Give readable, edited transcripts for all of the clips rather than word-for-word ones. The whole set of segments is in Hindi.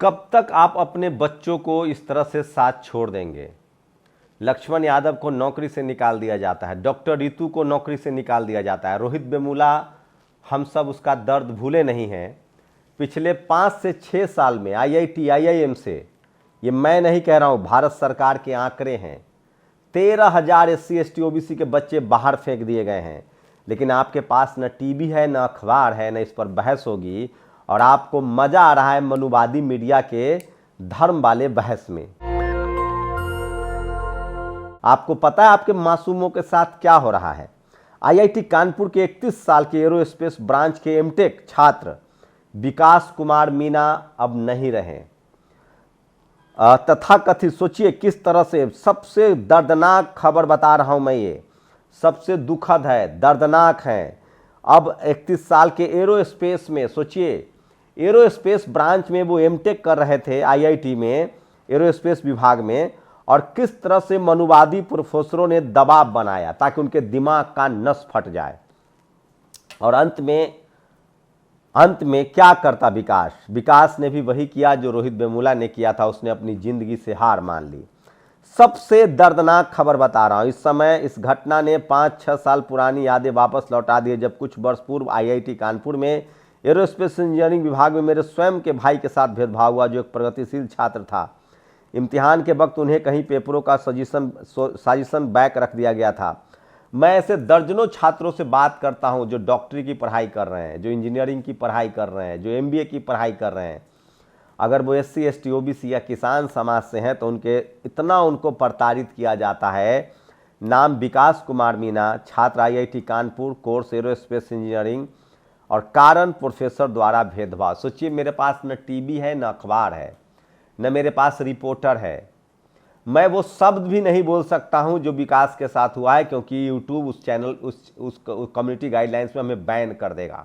कब तक आप अपने बच्चों को इस तरह से साथ छोड़ देंगे? लक्ष्मण यादव को नौकरी से निकाल दिया जाता है, डॉक्टर रितु को नौकरी से निकाल दिया जाता है, रोहित वेमुला, हम सब उसका दर्द भूले नहीं हैं। पिछले 5 से 6 साल में IIT IIM से, ये मैं नहीं कह रहा हूँ, भारत सरकार के आंकड़े हैं, 13,000 SC ST OBC के बच्चे बाहर फेंक दिए गए हैं। लेकिन आपके पास न टीवी है, न अखबार है, न इस पर बहस होगी, और आपको मजा आ रहा है मनुवादी मीडिया के धर्म वाले बहस में। आपको पता है आपके मासूमों के साथ क्या हो रहा है? IIT कानपुर के 31 साल के एरोस्पेस ब्रांच के MTech छात्र विकास कुमार मीना अब नहीं रहे। तथाकथित, सोचिए किस तरह से, सबसे दर्दनाक खबर बता रहा हूं मैं, ये सबसे दुखद है, दर्दनाक है। अब 31 साल के एरोस्पेस में, सोचिए एरोस्पेस ब्रांच में वो MTech कर रहे थे IIT में, एरोस्पेस विभाग में, और किस तरह से मनुवादी प्रोफेसरों ने दबाव बनाया ताकि उनके दिमाग का नस फट जाए। और अंत में क्या करता विकास ने भी वही किया जो रोहित वेमुला ने किया था, उसने अपनी जिंदगी से हार मान ली। सबसे दर्दनाक खबर बता रहा हूं, इस समय इस घटना ने 5-6 साल पुरानी यादें वापस लौटा दी, जब कुछ वर्ष पूर्व IIT कानपुर में एरोस्पेस इंजीनियरिंग विभाग में मेरे स्वयं के भाई के साथ भेदभाव हुआ, जो एक प्रगतिशील छात्र था। इम्तिहान के वक्त उन्हें कहीं पेपरों का सजेशन बैक रख दिया गया था। मैं ऐसे दर्जनों छात्रों से बात करता हूं जो डॉक्टरी की पढ़ाई कर रहे हैं, जो इंजीनियरिंग की पढ़ाई कर रहे हैं, जो MBA की पढ़ाई कर रहे हैं। अगर वो SC ST OBC या किसान समाज से हैं तो उनको प्रताड़ित किया जाता है। नाम विकास कुमार मीना, छात्र IIT Kanpur, course aerospace engineering, और कारण प्रोफेसर द्वारा भेदभाव। सोचिए मेरे पास न टीवी है, न अखबार है, न मेरे पास रिपोर्टर है। मैं वो शब्द भी नहीं बोल सकता हूं जो विकास के साथ हुआ है, क्योंकि YouTube उस चैनल उस कम्युनिटी गाइडलाइंस में हमें बैन कर देगा।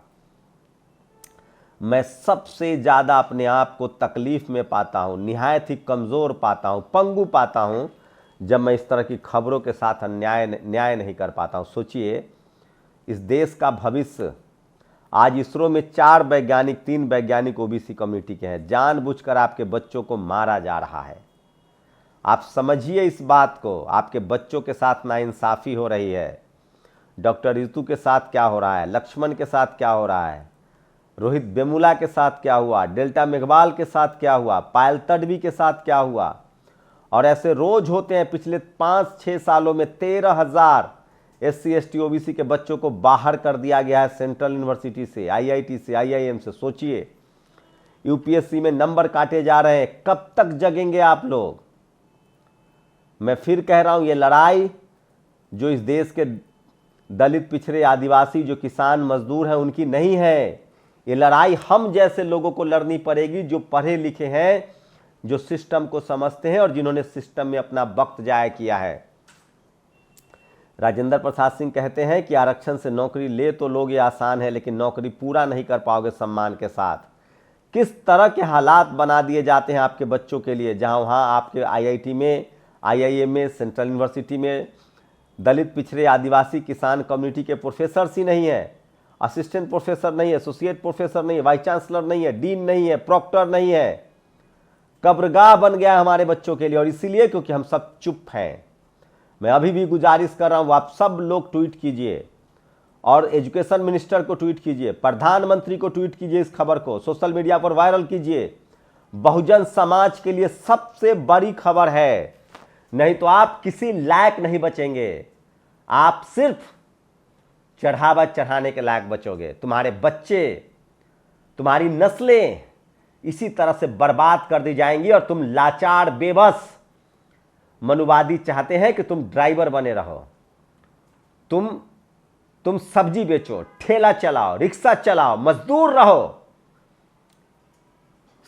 मैं सबसे ज़्यादा अपने आप को तकलीफ में पाता हूं, निहायत ही कमज़ोर पाता हूं, पंगु पाता हूं, जब मैं इस तरह की खबरों के साथ न्याय नहीं कर पाता हूं। सोचिए इस देश का भविष्य, आज इसरो में 3 वैज्ञानिक OBC कम्युनिटी के हैं। जानबूझकर आपके बच्चों को मारा जा रहा है। आप समझिए इस बात को, आपके बच्चों के साथ नाइंसाफ़ी हो रही है। डॉक्टर रितु के साथ क्या हो रहा है, लक्ष्मण के साथ क्या हो रहा है, रोहित वेमुला के साथ क्या हुआ, डेल्टा मेघवाल के साथ क्या हुआ, पायल तडवी के साथ क्या हुआ। और ऐसे रोज होते हैं। पिछले 5-6 सालों में 13,000 SC ST OBC के बच्चों को बाहर कर दिया गया है सेंट्रल यूनिवर्सिटी से, IIT से, IIM से। सोचिए UPSC में नंबर काटे जा रहे हैं। कब तक जगेंगे आप लोग? मैं फिर कह रहा हूं, ये लड़ाई जो इस देश के दलित, पिछड़े, आदिवासी, जो किसान मजदूर हैं उनकी नहीं है। ये लड़ाई हम जैसे लोगों को लड़नी पड़ेगी, जो पढ़े लिखे हैं, जो सिस्टम को समझते हैं और जिन्होंने सिस्टम में अपना वक्त जाया किया है। राजेंद्र प्रसाद सिंह कहते हैं कि आरक्षण से नौकरी ले तो लोगे आसान है, लेकिन नौकरी पूरा नहीं कर पाओगे सम्मान के साथ। किस तरह के हालात बना दिए जाते हैं आपके बच्चों के लिए, जहां वहां आपके IIT में, IIM में, सेंट्रल यूनिवर्सिटी में दलित, पिछड़े, आदिवासी, किसान कम्युनिटी के प्रोफेसर ही नहीं है, असिस्टेंट प्रोफेसर नहीं है, एसोसिएट प्रोफेसर नहीं है, वाइस चांसलर नहीं है, डीन नहीं है, प्रॉक्टर नहीं है। कब्रगाह बन गया है हमारे बच्चों के लिए, और इसीलिए क्योंकि हम सब चुप हैं। मैं अभी भी गुजारिश कर रहा हूं, आप सब लोग ट्वीट कीजिए, और एजुकेशन मिनिस्टर को ट्वीट कीजिए, प्रधानमंत्री को ट्वीट कीजिए, इस खबर को सोशल मीडिया पर वायरल कीजिए। बहुजन समाज के लिए सबसे बड़ी खबर है, नहीं तो आप किसी लायक नहीं बचेंगे। आप सिर्फ चढ़ावा चढ़ाने के लायक बचोगे। तुम्हारे बच्चे, तुम्हारी नस्लें इसी तरह से बर्बाद कर दी जाएंगी, और तुम लाचार, बेबस मनुवादी चाहते हैं कि तुम ड्राइवर बने रहो, तुम सब्जी बेचो, ठेला चलाओ, रिक्शा चलाओ, मजदूर रहो,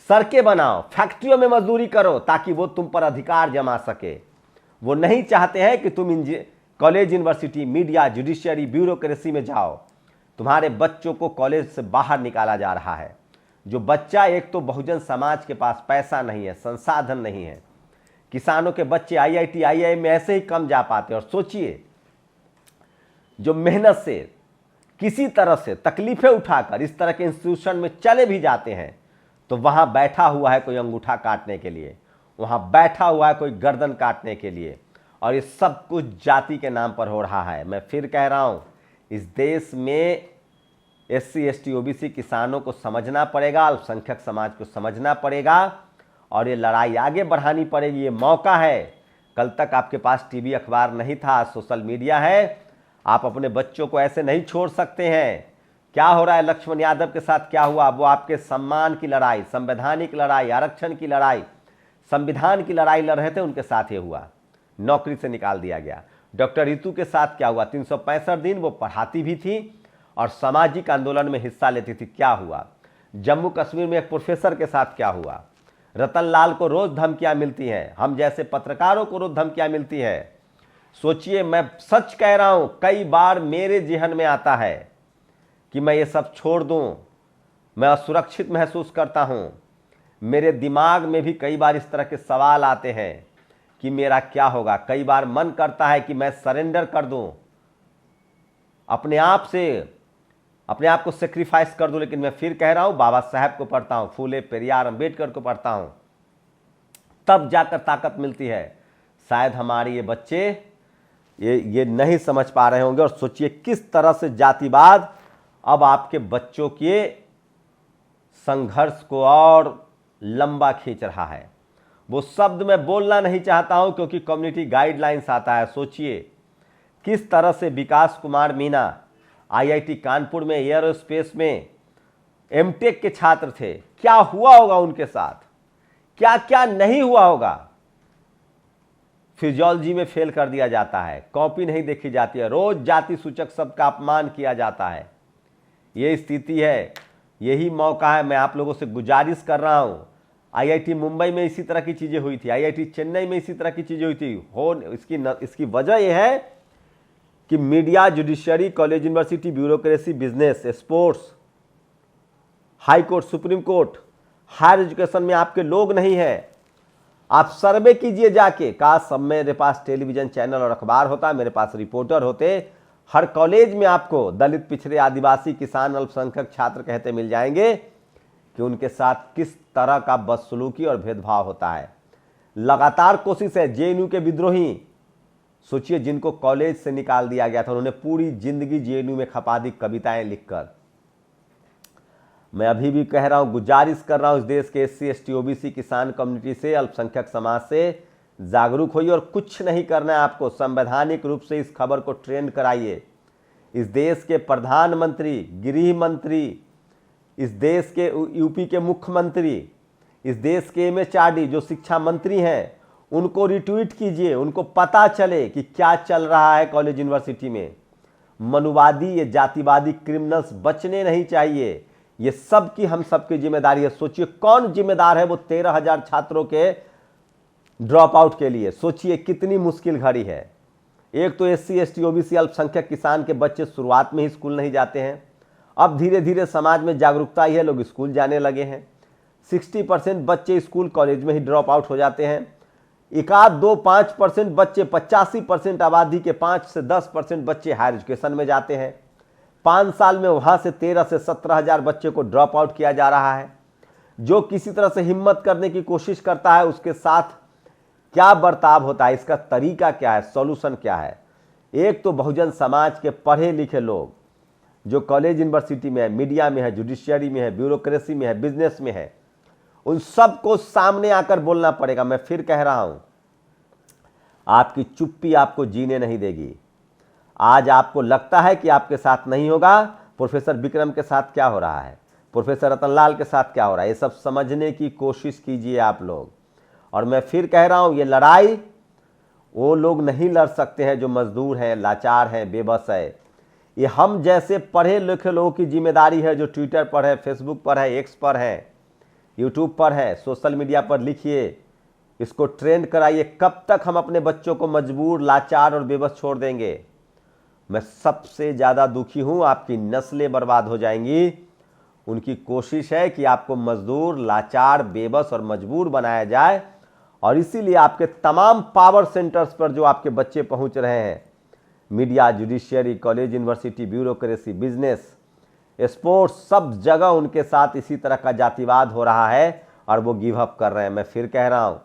सड़कें बनाओ, फैक्ट्रियों में मजदूरी करो, ताकि वो तुम पर अधिकार जमा सके। वो नहीं चाहते हैं कि तुम college, university, media, judiciary, bureaucracy में जाओ। तुम्हारे बच्चों को कॉलेज से बाहर निकाला जा रहा है। जो बच्चा, एक तो बहुजन समाज के पास पैसा नहीं है, संसाधन नहीं है, किसानों के बच्चे IIT IIM में ऐसे ही कम जा पाते। और सोचिए जो मेहनत से, किसी तरह से तकलीफें उठाकर इस तरह के इंस्टीट्यूशन में चले भी जाते हैं, तो वहां बैठा हुआ है कोई अंगूठा काटने के लिए, वहां बैठा हुआ है कोई गर्दन काटने के लिए, और ये सब कुछ जाति के नाम पर हो रहा है। मैं फिर कह रहा हूं, इस देश में SC ST OBC किसानों को समझना पड़ेगा, अल्पसंख्यक समाज को समझना पड़ेगा, और ये लड़ाई आगे बढ़ानी पड़ेगी। ये मौका है। कल तक आपके पास टीवी अखबार नहीं था, सोशल मीडिया है। आप अपने बच्चों को ऐसे नहीं छोड़ सकते हैं। क्या हो रहा है लक्ष्मण यादव के साथ, क्या हुआ? वो आपके सम्मान की लड़ाई, संवैधानिक लड़ाई, आरक्षण की लड़ाई, संविधान की लड़ाई लड़ रहे थे, उनके साथ ये हुआ, नौकरी से निकाल दिया गया। डॉक्टर रितु के साथ क्या हुआ? 365 दिन वो पढ़ाती भी थी और सामाजिक आंदोलन में हिस्सा लेती थी, क्या हुआ? जम्मू कश्मीर में एक प्रोफेसर के साथ क्या हुआ? रतन लाल को रोज धमकियां मिलती हैं, हम जैसे पत्रकारों को रोज धमकियां मिलती हैं। सोचिए, मैं सच कह रहा हूं, कई बार मेरे जहन में आता है कि मैं ये सब छोड़ दूं, मैं असुरक्षित महसूस करता हूं। मेरे दिमाग में भी कई बार इस तरह के सवाल आते हैं कि मेरा क्या होगा। कई बार मन करता है कि मैं सरेंडर कर दूं, अपने आप को सेक्रीफाइस कर दूं। लेकिन मैं फिर कह रहा हूं, बाबा साहब को पढ़ता हूं, फूले पेरियार अंबेडकर को पढ़ता हूं, तब जाकर ताकत मिलती है। शायद हमारे ये बच्चे ये नहीं समझ पा रहे होंगे। और सोचिए किस तरह से जातिवाद अब आपके बच्चों के संघर्ष को और लंबा खींच रहा है। वो शब्द मैं बोलना नहीं चाहता हूं क्योंकि कम्युनिटी गाइडलाइंस आता है। सोचिए किस तरह से विकास कुमार मीना IIT कानपुर में एयरोस्पेस में MTech के छात्र थे, क्या हुआ होगा उनके साथ, क्या क्या नहीं हुआ होगा। फिजियोलॉजी में फेल कर दिया जाता है, कॉपी नहीं देखी जाती है, रोज जाति सूचक शब्द का अपमान किया जाता है। ये स्थिति है, यही मौका है। मैं आप लोगों से गुजारिश कर रहा हूं, IIT मुंबई में इसी तरह की चीजें हुई थी, IIT चेन्नई में इसी तरह की चीजें हुई थी। इसकी वजह यह है कि media, judiciary, college, university, bureaucracy, business, sports, high court, supreme court, higher education में आपके लोग नहीं है। आप सर्वे कीजिए जाके। काश सब मेरे पास टेलीविजन चैनल और अखबार होता, मेरे पास रिपोर्टर होते। हर कॉलेज में आपको दलित, पिछड़े, आदिवासी, किसान, अल्पसंख्यक छात्र कहते मिल जाएंगे कि उनके साथ किस तरह का बदसलूकी और भेदभाव होता है। लगातार कोशिश है। JNU के विद्रोही, सोचिए, जिनको कॉलेज से निकाल दिया गया था, उन्होंने पूरी जिंदगी JNU में खपा दी कविताएं लिखकर। मैं अभी भी कह रहा हूं, गुजारिश कर रहा हूं इस देश के SC ST OBC किसान कम्युनिटी से, अल्पसंख्यक समाज से, जागरूक होइए। और कुछ नहीं करना है आपको, संवैधानिक रूप से इस खबर को ट्रेंड कराइए। इस देश के प्रधानमंत्री, गृह मंत्री, इस देश के UP के मुख्यमंत्री, इस देश के MHRD जो शिक्षा मंत्री हैं, उनको रिट्वीट कीजिए, उनको पता चले कि क्या चल रहा है कॉलेज यूनिवर्सिटी में। मनुवादी, ये जातिवादी क्रिमिनल्स बचने नहीं चाहिए। ये सब की हम सबकी जिम्मेदारी है। सोचिए कौन जिम्मेदार है वो 13,000 छात्रों के ड्रॉप आउट के लिए। सोचिए कितनी मुश्किल घड़ी है। एक तो SC ST OBC अल्पसंख्यक किसान के बच्चे शुरुआत में ही स्कूल नहीं जाते हैं, अब धीरे धीरे समाज में जागरूकता ही है, लोग स्कूल जाने लगे हैं। 60% बच्चे स्कूल कॉलेज में ही ड्रॉप आउट हो जाते हैं। 1-2-5% बच्चे, 85% आबादी के 5 से 10% बच्चे हायर एजुकेशन में जाते हैं। 5 साल में वहां से 13 से 17,000 बच्चे को ड्रॉप आउट किया जा रहा है। जो किसी तरह से हिम्मत करने की कोशिश करता है, उसके साथ क्या बर्ताव होता है, इसका तरीका क्या है, सॉल्यूशन क्या है। एक तो बहुजन समाज के पढ़े लिखे लोग जो कॉलेज यूनिवर्सिटी में है, मीडिया में है, जुडिशियरी में है, ब्यूरोक्रेसी में है, बिजनेस में है, उन सबको सामने आकर बोलना पड़ेगा। मैं फिर कह रहा हूं, आपकी चुप्पी आपको जीने नहीं देगी। आज आपको लगता है कि आपके साथ नहीं होगा, प्रोफेसर विक्रम के साथ क्या हो रहा है, प्रोफेसर रतनलाल के साथ क्या हो रहा है, ये सब समझने की कोशिश कीजिए आप लोग। और मैं फिर कह रहा हूं, ये लड़ाई वो लोग नहीं लड़ सकते हैं जो मजदूर हैं, लाचार हैं, बेबस है। ये हम जैसे पढ़े लिखे लोगों की जिम्मेदारी है, जो ट्विटर पर है, फेसबुक पर है, एक्स पर है, यूट्यूब पर है, सोशल मीडिया पर लिखिए, इसको ट्रेंड कराइए। कब तक हम अपने बच्चों को मजबूर, लाचार और बेबस छोड़ देंगे। मैं सबसे ज़्यादा दुखी हूं, आपकी नस्लें बर्बाद हो जाएंगी। उनकी कोशिश है कि आपको मजदूर, लाचार, बेबस और मजबूर बनाया जाए। और इसीलिए आपके तमाम पावर सेंटर्स पर जो आपके बच्चे पहुंच रहे हैं, media, judiciary, college, university, bureaucracy, business, sports, सब जगह उनके साथ इसी तरह का जातिवाद हो रहा है और वो गिव अप कर रहे हैं। मैं फिर कह रहा हूं,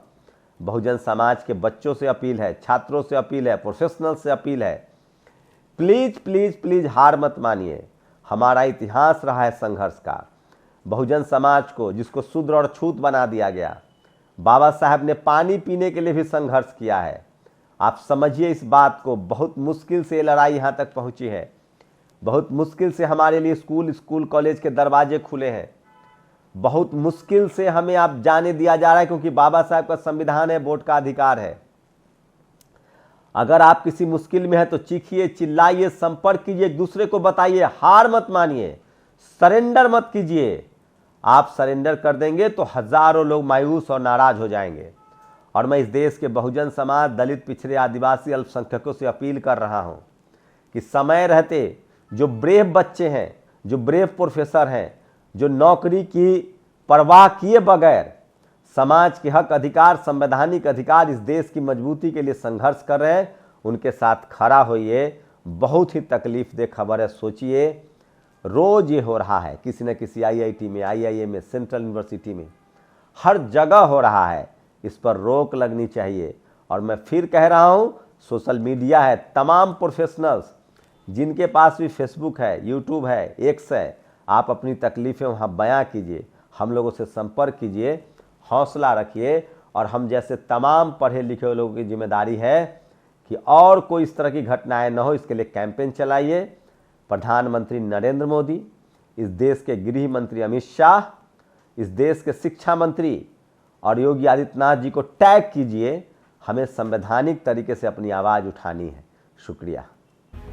बहुजन समाज के बच्चों से अपील है, छात्रों से अपील है, प्रोफेशनल से अपील है, प्लीज प्लीज प्लीज हार मत मानिए। हमारा इतिहास रहा है संघर्ष का। बहुजन समाज को, जिसको शूद्र और छूत बना दिया गया, बाबा साहब ने पानी पीने के लिए भी संघर्ष किया है। आप समझिए इस बात को, बहुत मुश्किल से लड़ाई यहाँ तक पहुंची है, बहुत मुश्किल से हमारे लिए स्कूल कॉलेज के दरवाजे खुले हैं, बहुत मुश्किल से हमें आप जाने दिया जा रहा है, क्योंकि बाबा साहब का संविधान है, वोट का अधिकार है। अगर आप किसी मुश्किल में हैं तो चीखिए, चिल्लाइए, संपर्क कीजिए, एक दूसरे को बताइए, हार मत मानिए, सरेंडर मत कीजिए। आप सरेंडर कर देंगे तो हजारों लोग मायूस और नाराज हो जाएंगे। और मैं इस देश के बहुजन समाज, दलित, पिछड़े, आदिवासी, अल्पसंख्यकों से अपील कर रहा हूं कि समय रहते जो ब्रेव बच्चे हैं, जो ब्रेव प्रोफेसर हैं, जो नौकरी की परवाह किए बगैर समाज के हक, अधिकार, संवैधानिक अधिकार, इस देश की मजबूती के लिए संघर्ष कर रहे हैं, उनके साथ खड़ा होइए। बहुत ही तकलीफ दे खबर है, सोचिए रोज ये हो रहा है, किसी न किसी IIT में, IIM में, सेंट्रल यूनिवर्सिटी में, हर जगह हो रहा है। इस पर रोक लगनी चाहिए। और मैं फिर कह रहा हूं, सोशल मीडिया है, तमाम प्रोफेशनल्स जिनके पास भी फेसबुक है, यूट्यूब है, एक्स है, आप अपनी तकलीफें वहां बयां कीजिए, हम लोगों से संपर्क कीजिए, हौसला रखिए। और हम जैसे तमाम पढ़े लिखे लोगों की जिम्मेदारी है कि और कोई इस तरह की घटनाएं न हो, इसके लिए कैंपेन चलाइए। प्रधानमंत्री नरेंद्र मोदी, इस देश के गृह मंत्री अमित शाह, इस देश के शिक्षा मंत्री और योगी आदित्यनाथ जी को टैग कीजिए। हमें संवैधानिक तरीके से अपनी आवाज उठानी है। शुक्रिया।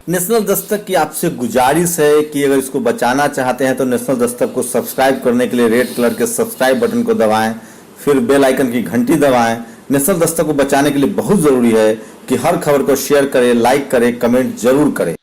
नेशनल दस्तक की आपसे गुजारिश है कि अगर इसको बचाना चाहते हैं तो नेशनल दस्तक को सब्सक्राइब करने के लिए रेड कलर के सब्सक्राइब बटन को दबाएं, फिर बेल आइकन की घंटी दबाएं। नेशनल दस्तक को बचाने के लिए बहुत जरूरी है कि हर खबर को शेयर करें, लाइक करें, कमेंट जरूर करें।